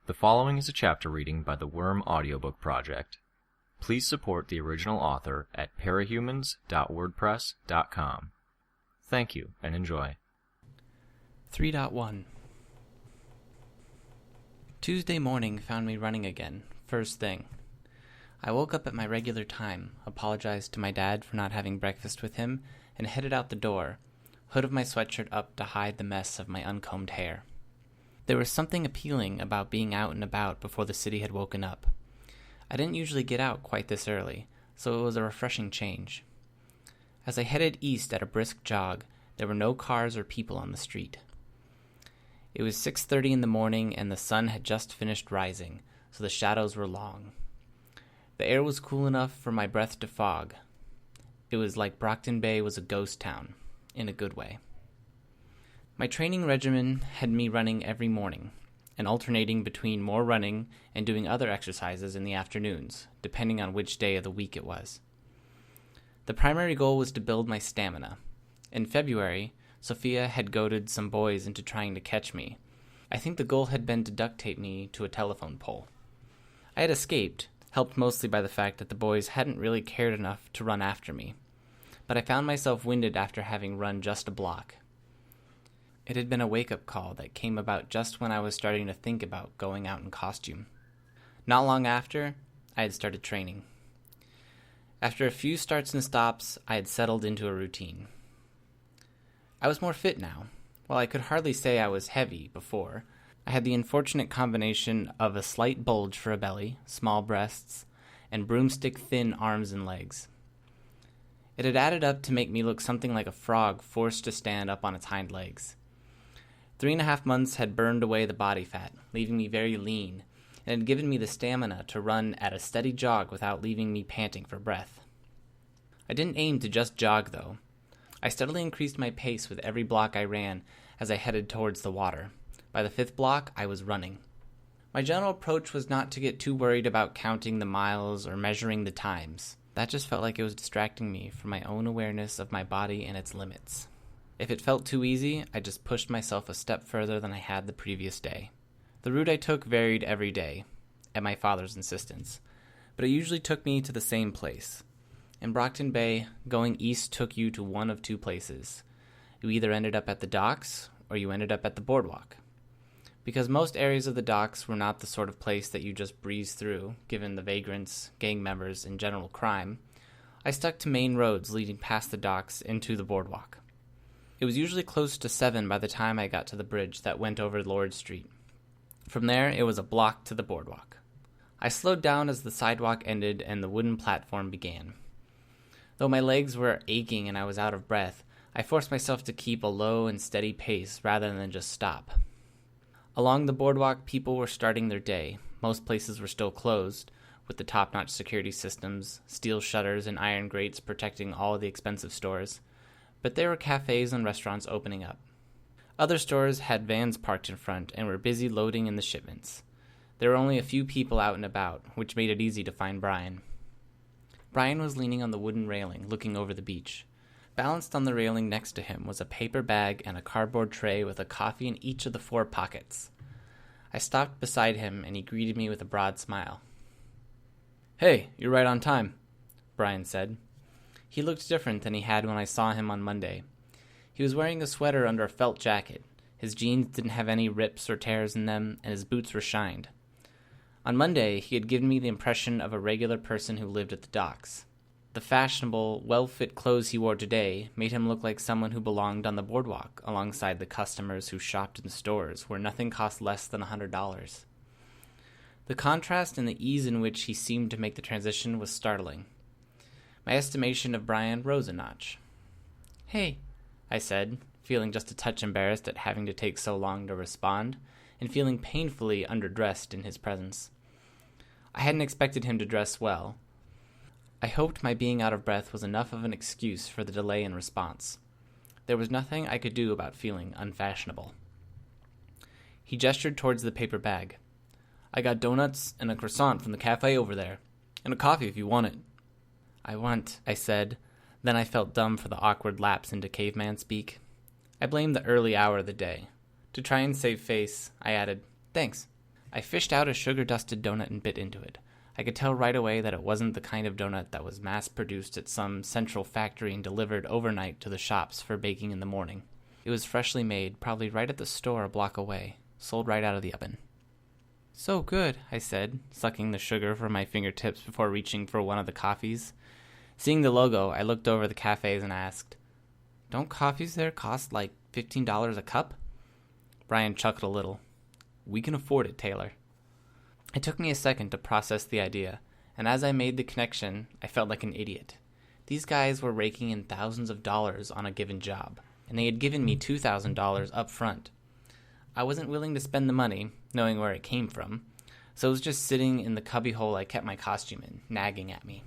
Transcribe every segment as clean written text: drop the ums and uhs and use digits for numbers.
The following is a chapter reading by the Worm Audiobook Project. Please support the original author at parahumans.wordpress.com. Thank you and enjoy. 3.1 Tuesday morning found me running again, first thing. I woke up at my regular time, apologized to my dad for not having breakfast with him, and headed out the door, hood of my sweatshirt up to hide the mess of my uncombed hair. There was something appealing about being out and about before the city had woken up. I didn't usually get out quite this early, so it was a refreshing change. As I headed east at a brisk jog, there were no cars or people on the street. It was 6:30 in the morning and the sun had just finished rising, so the shadows were long. The air was cool enough for my breath to fog. It was like Brockton Bay was a ghost town, in a good way. My training regimen had me running every morning, and alternating between more running and doing other exercises in the afternoons, depending on which day of the week it was. The primary goal was to build my stamina. In February, Sophia had goaded some boys into trying to catch me. I think the goal had been to duct tape me to a telephone pole. I had escaped, helped mostly by the fact that the boys hadn't really cared enough to run after me, but I found myself winded after having run just a block. It had been a wake-up call that came about just when I was starting to think about going out in costume. Not long after, I had started training. After a few starts and stops, I had settled into a routine. I was more fit now. While I could hardly say I was heavy before, I had the unfortunate combination of a slight bulge for a belly, small breasts, and broomstick-thin arms and legs. It had added up to make me look something like a frog forced to stand up on its hind legs. 3.5 months had burned away the body fat, leaving me very lean, and had given me the stamina to run at a steady jog without leaving me panting for breath. I didn't aim to just jog, though. I steadily increased my pace with every block I ran as I headed towards the water. By the 5th block, I was running. My general approach was not to get too worried about counting the miles or measuring the times. That just felt like it was distracting me from my own awareness of my body and its limits. If it felt too easy, I just pushed myself a step further than I had the previous day. The route I took varied every day, at my father's insistence, but it usually took me to the same place. In Brockton Bay, going east took you to one of two places. You either ended up at the docks, or you ended up at the boardwalk. Because most areas of the docks were not the sort of place that you just breeze through, given the vagrants, gang members, and general crime, I stuck to main roads leading past the docks into the boardwalk. It was usually close to 7 by the time I got to the bridge that went over Lord Street. From there, it was a block to the boardwalk. I slowed down as the sidewalk ended and the wooden platform began. Though my legs were aching and I was out of breath, I forced myself to keep a low and steady pace rather than just stop. Along the boardwalk, people were starting their day. Most places were still closed, with the top-notch security systems, steel shutters, and iron grates protecting all the expensive stores. But there were cafes and restaurants opening up. Other stores had vans parked in front and were busy loading in the shipments. There were only a few people out and about, which made it easy to find Brian. Brian was leaning on the wooden railing, looking over the beach. Balanced on the railing next to him was a paper bag and a cardboard tray with a coffee in each of the 4 pockets. I stopped beside him and he greeted me with a broad smile. "Hey, you're right on time," Brian said. He looked different than he had when I saw him on Monday. He was wearing a sweater under a felt jacket. His jeans didn't have any rips or tears in them, and his boots were shined. On Monday, he had given me the impression of a regular person who lived at the docks. The fashionable, well-fit clothes he wore today made him look like someone who belonged on the boardwalk alongside the customers who shopped in stores where nothing cost less than $100. The contrast and the ease in which he seemed to make the transition was startling. My estimation of Brian rose a notch. "Hey," I said, feeling just a touch embarrassed at having to take so long to respond, and feeling painfully underdressed in his presence. I hadn't expected him to dress well. I hoped my being out of breath was enough of an excuse for the delay in response. There was nothing I could do about feeling unfashionable. He gestured towards the paper bag. "I got donuts and a croissant from the cafe over there, and a coffee if you want it." "I want," I said. Then I felt dumb for the awkward lapse into caveman speak. I blamed the early hour of the day. To try and save face, I added, "Thanks." I fished out a sugar-dusted donut and bit into it. I could tell right away that it wasn't the kind of donut that was mass-produced at some central factory and delivered overnight to the shops for baking in the morning. It was freshly made, probably right at the store a block away, sold right out of the oven. "So good," I said, sucking the sugar from my fingertips before reaching for one of the coffees. Seeing the logo, I looked over the cafes and asked, "Don't coffees there cost like $15 a cup?" Brian chuckled a little. "We can afford it, Taylor." It took me a second to process the idea, and as I made the connection, I felt like an idiot. These guys were raking in thousands of dollars on a given job, and they had given me $2,000 up front. I wasn't willing to spend the money, knowing where it came from, so it was just sitting in the cubbyhole I kept my costume in, nagging at me.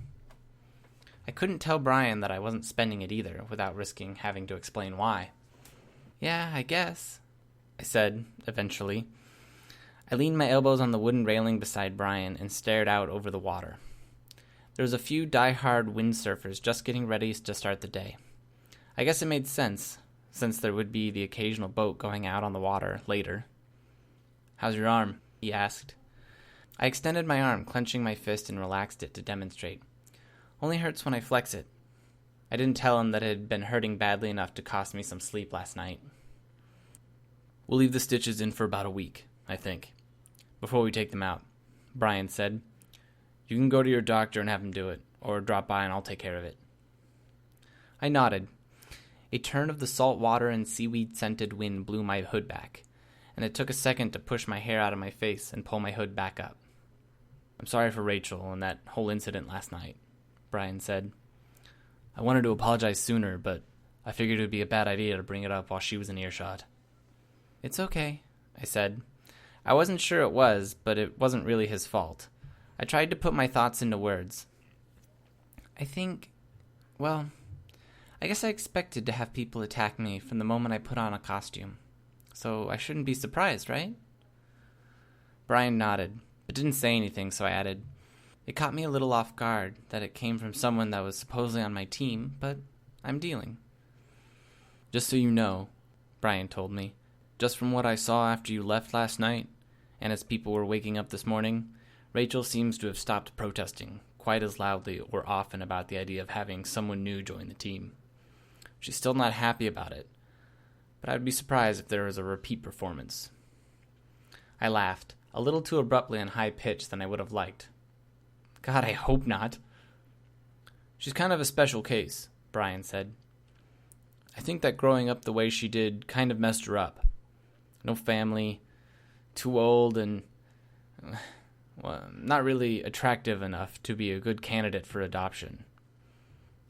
I couldn't tell Brian that I wasn't spending it either, without risking having to explain why. "Yeah, I guess," I said, eventually. I leaned my elbows on the wooden railing beside Brian and stared out over the water. There was a few die-hard windsurfers just getting ready to start the day. I guess it made sense, since there would be the occasional boat going out on the water later. "How's your arm?" he asked. I extended my arm, clenching my fist, and relaxed it to demonstrate. "Only hurts when I flex it." I didn't tell him that it had been hurting badly enough to cost me some sleep last night. "We'll leave the stitches in for about a week, I think, before we take them out," Brian said. "You can go to your doctor and have him do it, or drop by and I'll take care of it." I nodded. A turn of the salt water and seaweed-scented wind blew my hood back, and it took a second to push my hair out of my face and pull my hood back up. "I'm sorry for Rachel and that whole incident last night," Brian said. "I wanted to apologize sooner, but I figured it would be a bad idea to bring it up while she was in earshot." "It's okay," I said. I wasn't sure it was, but it wasn't really his fault. I tried to put my thoughts into words. I guess I expected to have people attack me from the moment I put on a costume. So I shouldn't be surprised, right? Brian nodded, but didn't say anything, so I added, "It caught me a little off guard that it came from someone that was supposedly on my team, but I'm dealing." "Just so you know," Brian told me, "just from what I saw after you left last night, and as people were waking up this morning, Rachel seems to have stopped protesting quite as loudly or often about the idea of having someone new join the team. She's still not happy about it, but I'd be surprised if there was a repeat performance." I laughed, a little too abruptly and high-pitched than I would have liked. "God, I hope not." "She's kind of a special case," Brian said. "I think that growing up the way she did kind of messed her up. No family, too old, and not really attractive enough to be a good candidate for adoption.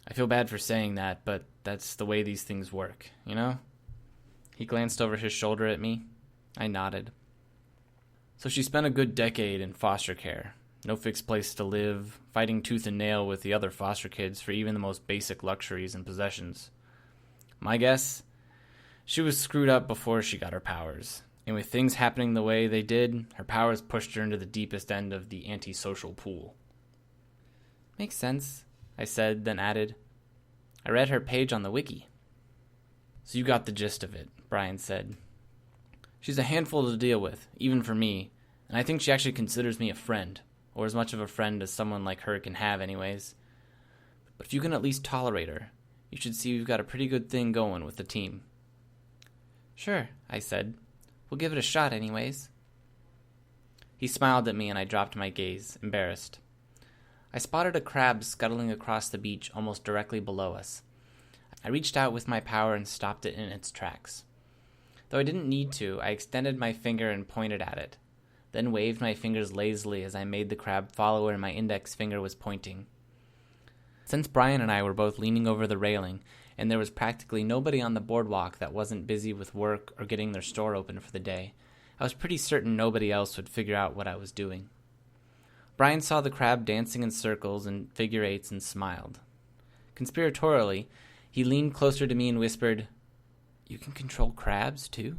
I feel bad for saying that, but that's the way these things work, you know?" He glanced over his shoulder at me. I nodded. "So she spent a good decade in foster care. No fixed place to live, fighting tooth and nail with the other foster kids for even the most basic luxuries and possessions. My guess? She was screwed up before she got her powers. And with things happening the way they did, her powers pushed her into the deepest end of the antisocial pool." "Makes sense," I said, then added, "I read her page on the wiki." "So you got the gist of it," Brian said. "She's a handful to deal with, even for me, and I think she actually considers me a friend, or as much of a friend as someone like her can have anyways. But if you can at least tolerate her, you should see we've got a pretty good thing going with the team." "Sure," I said. "We'll give it a shot anyways." He smiled at me and I dropped my gaze, embarrassed. I spotted a crab scuttling across the beach almost directly below us. I reached out with my power and stopped it in its tracks. Though I didn't need to, I extended my finger and pointed at it, then waved my fingers lazily as I made the crab follow where my index finger was pointing. Since Brian and I were both leaning over the railing, and there was practically nobody on the boardwalk that wasn't busy with work or getting their store open for the day, I was pretty certain nobody else would figure out what I was doing. Brian saw the crab dancing in circles and figure eights and smiled. Conspiratorially, he leaned closer to me and whispered, "You can control crabs, too?"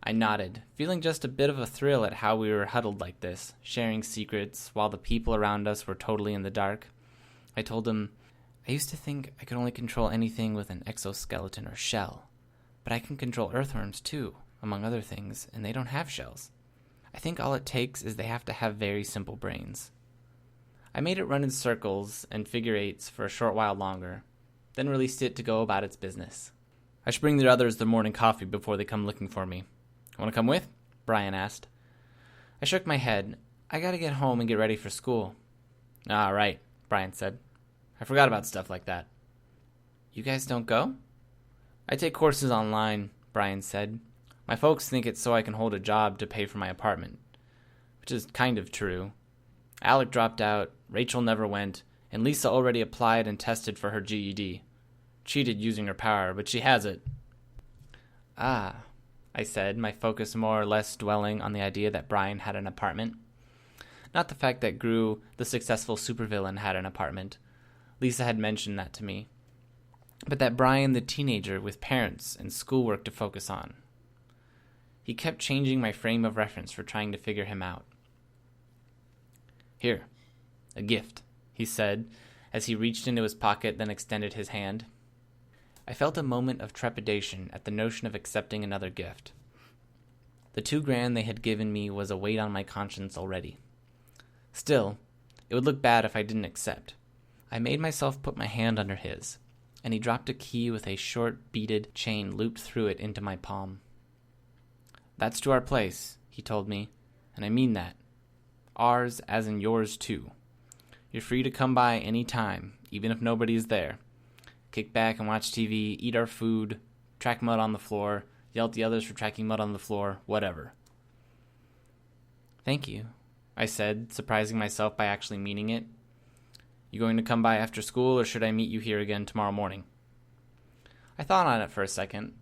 I nodded, feeling just a bit of a thrill at how we were huddled like this, sharing secrets, while the people around us were totally in the dark. I told him, "I used to think I could only control anything with an exoskeleton or shell, but I can control earthworms, too, among other things, and they don't have shells." I think all it takes is they have to have very simple brains. I made it run in circles and figure eights for a short while longer, then released it to go about its business. I should bring the others their morning coffee before they come looking for me. Want to come with? Brian asked. I shook my head. I gotta get home and get ready for school. Ah, right, Brian said. I forgot about stuff like that. You guys don't go? I take courses online, Brian said. My folks think it's so I can hold a job to pay for my apartment, which is kind of true. Alec dropped out, Rachel never went, and Lisa already applied and tested for her GED. Cheated using her power, but she has it. Ah, I said, my focus more or less dwelling on the idea that Brian had an apartment. Not the fact that Gru, the successful supervillain, had an apartment. Lisa had mentioned that to me. But that Brian, the teenager with parents and schoolwork to focus on. He kept changing my frame of reference for trying to figure him out. Here, a gift, he said, as he reached into his pocket, then extended his hand. I felt a moment of trepidation at the notion of accepting another gift. The $2,000 they had given me was a weight on my conscience already. Still, it would look bad if I didn't accept. I made myself put my hand under his, and he dropped a key with a short beaded chain looped through it into my palm. That's to our place, he told me, and I mean that. Ours as in yours too. You're free to come by any time, even if nobody's there. Kick back and watch TV, eat our food, track mud on the floor, yell at the others for tracking mud on the floor, whatever. Thank you, I said, surprising myself by actually meaning it. You going to come by after school, or should I meet you here again tomorrow morning? I thought on it for a second.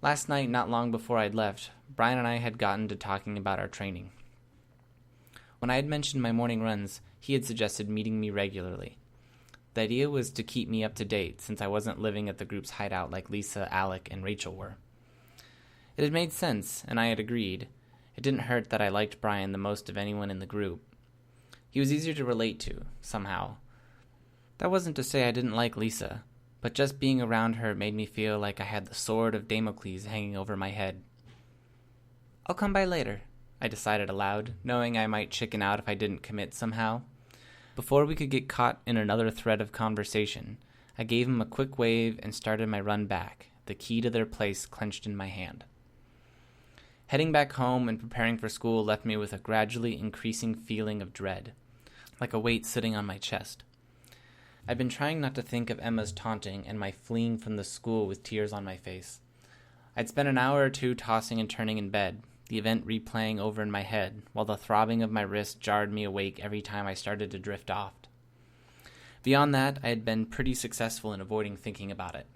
Last night, not long before I'd left, Brian and I had gotten to talking about our training. When I had mentioned my morning runs, he had suggested meeting me regularly. The idea was to keep me up to date, since I wasn't living at the group's hideout like Lisa, Alec, and Rachel were. It had made sense, and I had agreed. It didn't hurt that I liked Brian the most of anyone in the group. He was easier to relate to, somehow. That wasn't to say I didn't like Lisa, but just being around her made me feel like I had the sword of Damocles hanging over my head. I'll come by later, I decided aloud, knowing I might chicken out if I didn't commit somehow. Before we could get caught in another thread of conversation, I gave him a quick wave and started my run back, the key to their place clenched in my hand. Heading back home and preparing for school left me with a gradually increasing feeling of dread, like a weight sitting on my chest. I'd been trying not to think of Emma's taunting and my fleeing from the school with tears on my face. I'd spent an hour or two tossing and turning in bed, the event replaying over in my head, while the throbbing of my wrist jarred me awake every time I started to drift off. Beyond that, I had been pretty successful in avoiding thinking about it.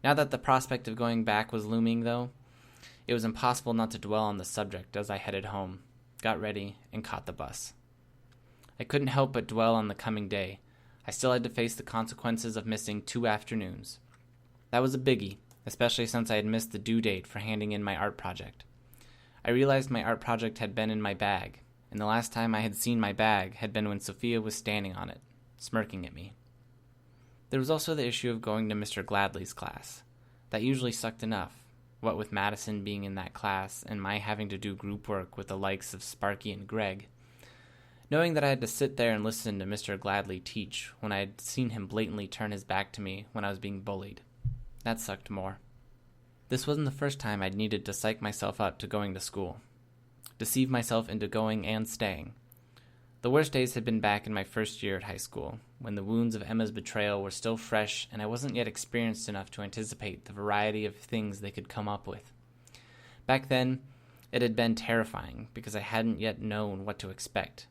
Now that the prospect of going back was looming, though, it was impossible not to dwell on the subject as I headed home, got ready, and caught the bus. I couldn't help but dwell on the coming day. I still had to face the consequences of missing 2 afternoons. That was a biggie, especially since I had missed the due date for handing in my art project. I realized my art project had been in my bag, and the last time I had seen my bag had been when Sophia was standing on it, smirking at me. There was also the issue of going to Mr. Gladley's class. That usually sucked enough, what with Madison being in that class and my having to do group work with the likes of Sparky and Greg. Knowing that I had to sit there and listen to Mr. Gladley teach when I had seen him blatantly turn his back to me when I was being bullied. That sucked more. This wasn't the first time I'd needed to psych myself up to going to school. Deceive myself into going and staying. The worst days had been back in my first year at high school, when the wounds of Emma's betrayal were still fresh and I wasn't yet experienced enough to anticipate the variety of things they could come up with. Back then, it had been terrifying because I hadn't yet known what to expect.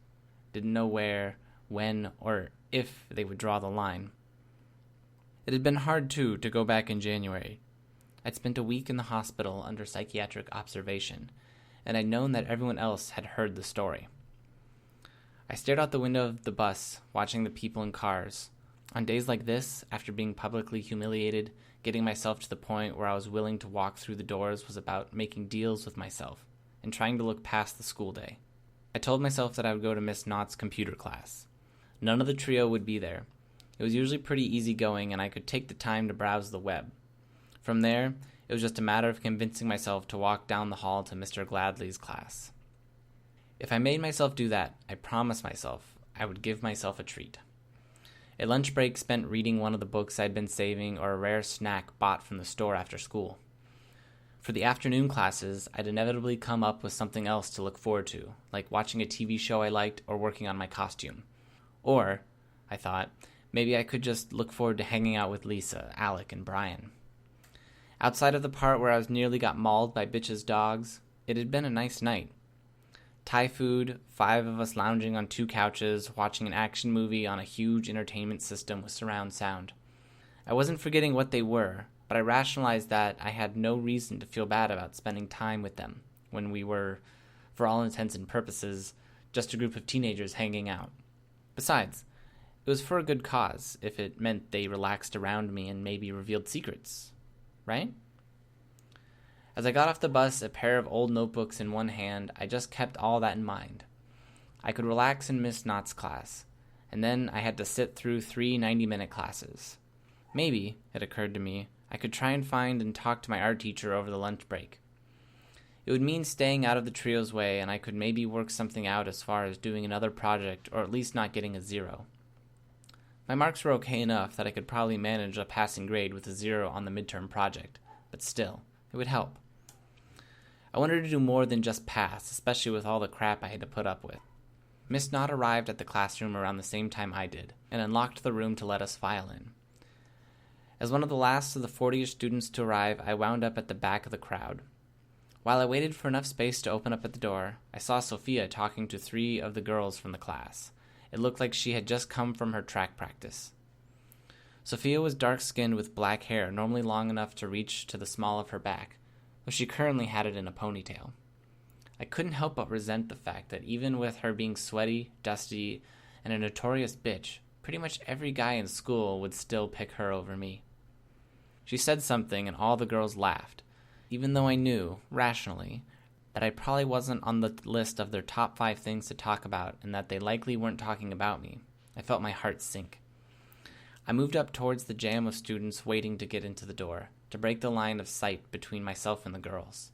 Didn't know where, when, or if they would draw the line. It had been hard, too, to go back in January. I'd spent a week in the hospital under psychiatric observation, and I'd known that everyone else had heard the story. I stared out the window of the bus, watching the people in cars. On days like this, after being publicly humiliated, getting myself to the point where I was willing to walk through the doors was about making deals with myself and trying to look past the school day. I told myself that I would go to Miss Knott's computer class. None of the trio would be there. It was usually pretty easygoing, and I could take the time to browse the web. From there, it was just a matter of convincing myself to walk down the hall to Mr. Gladley's class. If I made myself do that, I promised myself I would give myself a treat. A lunch break spent reading one of the books I'd been saving or a rare snack bought from the store after school. For the afternoon classes, I'd inevitably come up with something else to look forward to, like watching a TV show I liked or working on my costume. Or, I thought, maybe I could just look forward to hanging out with Lisa, Alec, and Brian. Outside of the part where I was nearly got mauled by bitches' dogs, it had been a nice night. Thai food, 5 of us lounging on 2 couches, watching an action movie on a huge entertainment system with surround sound. I wasn't forgetting what they were, but I rationalized that I had no reason to feel bad about spending time with them when we were, for all intents and purposes, just a group of teenagers hanging out. Besides, it was for a good cause if it meant they relaxed around me and maybe revealed secrets, right? As I got off the bus, a pair of old notebooks in one hand, I just kept all that in mind. I could relax in Miss Knott's class, and then I had to sit through 3 90-minute classes. Maybe, it occurred to me, I could try and find and talk to my art teacher over the lunch break. It would mean staying out of the trio's way, and I could maybe work something out as far as doing another project or at least not getting a 0. My marks were okay enough that I could probably manage a passing grade with a 0 on the midterm project, but still, it would help. I wanted to do more than just pass, especially with all the crap I had to put up with. Miss Knott arrived at the classroom around the same time I did, and unlocked the room to let us file in. As one of the last of the 40-ish students to arrive, I wound up at the back of the crowd. While I waited for enough space to open up at the door, I saw Sophia talking to 3 of the girls from the class. It looked like she had just come from her track practice. Sophia was dark-skinned with black hair, normally long enough to reach to the small of her back, though she currently had it in a ponytail. I couldn't help but resent the fact that even with her being sweaty, dusty, and a notorious bitch, pretty much every guy in school would still pick her over me. She said something and all the girls laughed, even though I knew, rationally, that I probably wasn't on the list of their top 5 things to talk about and that they likely weren't talking about me. I felt my heart sink. I moved up towards the jam of students waiting to get into the door, to break the line of sight between myself and the girls.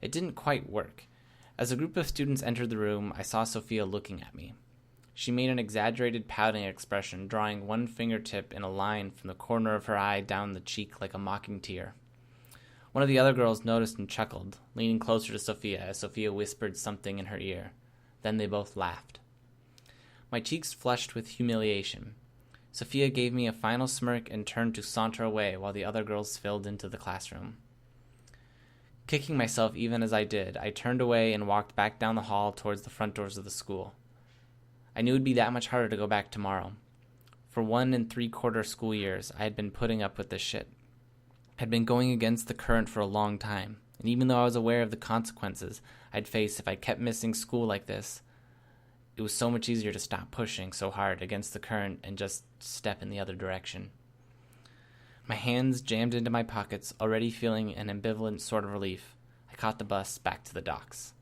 It didn't quite work. As a group of students entered the room, I saw Sophia looking at me. She made an exaggerated pouting expression, drawing one fingertip in a line from the corner of her eye down the cheek like a mocking tear. One of the other girls noticed and chuckled, leaning closer to Sophia as Sophia whispered something in her ear. Then they both laughed. My cheeks flushed with humiliation. Sophia gave me a final smirk and turned to saunter away while the other girls filled into the classroom. Kicking myself even as I did, I turned away and walked back down the hall towards the front doors of the school. I knew it would be that much harder to go back tomorrow. For 1 3/4 school years, I had been putting up with this shit. I had been going against the current for a long time, and even though I was aware of the consequences I'd face if I kept missing school like this, it was so much easier to stop pushing so hard against the current and just step in the other direction. My hands jammed into my pockets, already feeling an ambivalent sort of relief. I caught the bus back to the docks.